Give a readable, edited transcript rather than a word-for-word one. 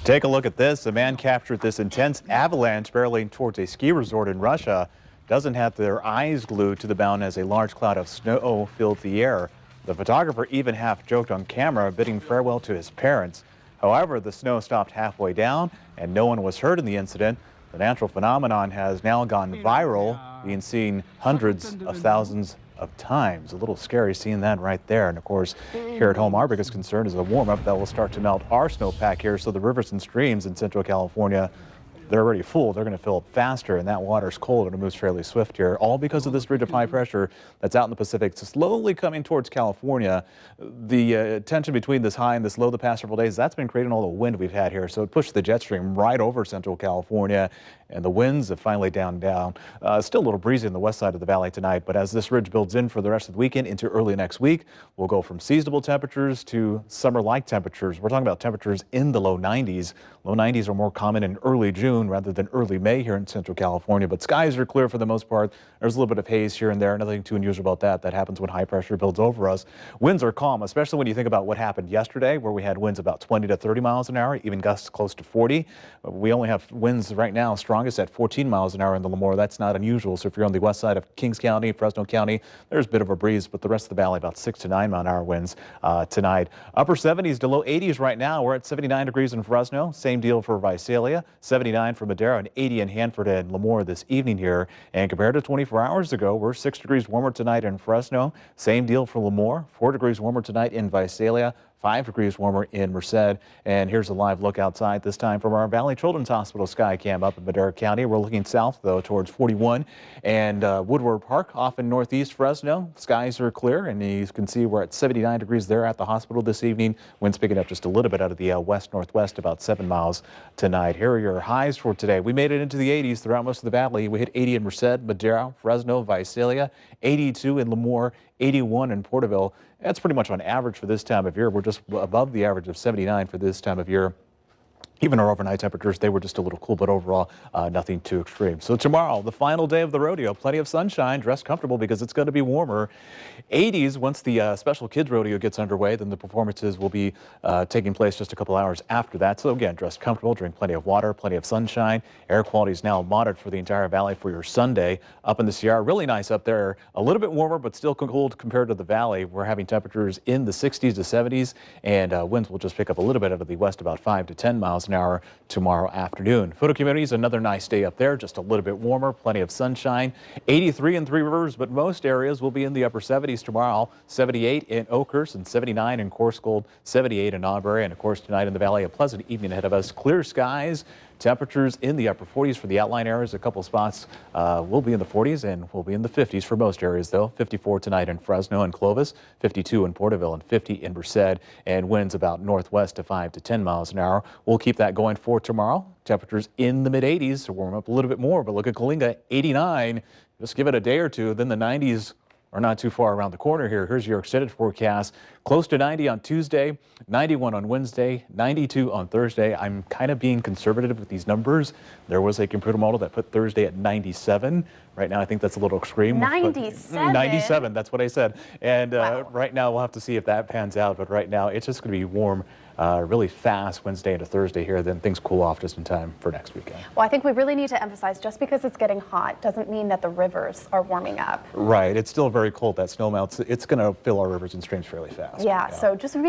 Take a look at this. A man captured this intense avalanche barreling towards a ski resort in Russia. Doesn't have their eyes glued to the mountain as a large cloud of snow filled the air. The photographer even half joked on camera, bidding farewell to his parents. However, the snow stopped halfway down and no one was hurt in the incident. The natural phenomenon has now gone viral, being seen hundreds of thousands of times. A little scary seeing that right there. And of course, here at home, our biggest concern is the warm-up that will start to melt our snowpack here. So the rivers and streams in Central California, they're already full. They're going to fill up faster, and that water's cold and it moves fairly swift here, all because of this ridge of high pressure that's out in the Pacific. It's slowly coming towards California. The tension between this high and this low the past several days, that's been creating all the wind we've had here. So it pushed the jet stream right over Central California, and the winds have finally down. Still a little breezy in the west side of the valley tonight, but as this ridge builds in for the rest of the weekend into early next week, we'll go from seasonable temperatures to summer-like temperatures. We're talking about temperatures in the low 90s. Low 90s are more common in early June rather than early May here in Central California, but skies are clear for the most part. There's a little bit of haze here and there. Nothing too unusual about that. That happens when high pressure builds over us. Winds are calm, especially when you think about what happened yesterday, where we had winds about 20 to 30 miles an hour, even gusts close to 40. We only have winds right now strongest at 14 miles an hour in the Lemoore. That's not unusual. So if you're on the west side of Kings County, Fresno County, there's a bit of a breeze, but the rest of the valley about 6 to 9 mile an hour winds tonight. Upper 70s to low 80s right now. We're at 79 degrees in Fresno. Same deal for Visalia, 79 for Madera, and 80 in Hanford and Lemoore this evening here. And compared to 24 hours ago, we're 6 degrees warmer tonight in Fresno. Same deal for Lemoore, 4 degrees warmer tonight in Visalia, 5 degrees warmer in Merced. And here's a live look outside, this time from our Valley Children's Hospital sky cam up in Madera County. We're looking south, though, towards 41 and Woodward Park off in northeast Fresno. Skies are clear, and you can see we're at 79 degrees there at the hospital this evening. Winds picking up just a little bit out of the west-northwest, about 7 miles tonight. Here are your highs for today. We made it into the 80s throughout most of the valley. We hit 80 in Merced, Madera, Fresno, Visalia, 82 in Lemoore, 81 in Porterville. That's pretty much on average for this time of year. We're just above the average of 79 for this time of year. Even our overnight temperatures, they were just a little cool, but overall, nothing too extreme. So tomorrow, the final day of the rodeo, plenty of sunshine, dress comfortable because it's going to be warmer. 80s once the Special Kids Rodeo gets underway, then the performances will be taking place just a couple hours after that. So again, dress comfortable, drink plenty of water, plenty of sunshine. Air quality is now moderate for the entire valley for your Sunday. Up in the Sierra, really nice up there. A little bit warmer, but still cold compared to the valley. We're having temperatures in the 60s to 70s, and winds will just pick up a little bit out of the west, about 5 to 10 miles an hour tomorrow afternoon. Photo Community is another nice day up there, just a little bit warmer, plenty of sunshine. 83 in Three Rivers, but most areas will be in the upper 70s tomorrow. 78 in Oakhurst and 79 in Coarsegold, 78 in Auberry. And of course, tonight in the valley, a pleasant evening ahead of us. Clear skies. Temperatures in the upper 40s for the outline areas. A couple spots will be in the 40s and will be in the 50s for most areas, though. 54 tonight in Fresno and Clovis, 52 in Porterville, and 50 in Merced. And winds about northwest to 5 to 10 miles an hour. We'll keep that going for tomorrow. Temperatures in the mid-80s to warm up a little bit more. But look at Coalinga, 89. Just give it a day or two, then the 90s are not too far around the corner here. Here's your extended forecast. Close to 90 on Tuesday, 91 on Wednesday, 92 on Thursday. I'm kind of being conservative with these numbers. There was a computer model that put Thursday at 97. Right now, I think that's a little extreme. 97? 97, that's what I said. And wow. Right now, we'll have to see if that pans out. But right now, it's just going to be warm really fast Wednesday into Thursday here. Then things cool off just in time for next weekend. Well, I think we really need to emphasize just because it's getting hot doesn't mean that the rivers are warming up. Right. It's still very cold. That snow melts. It's going to fill our rivers and streams fairly fast. Yeah. So just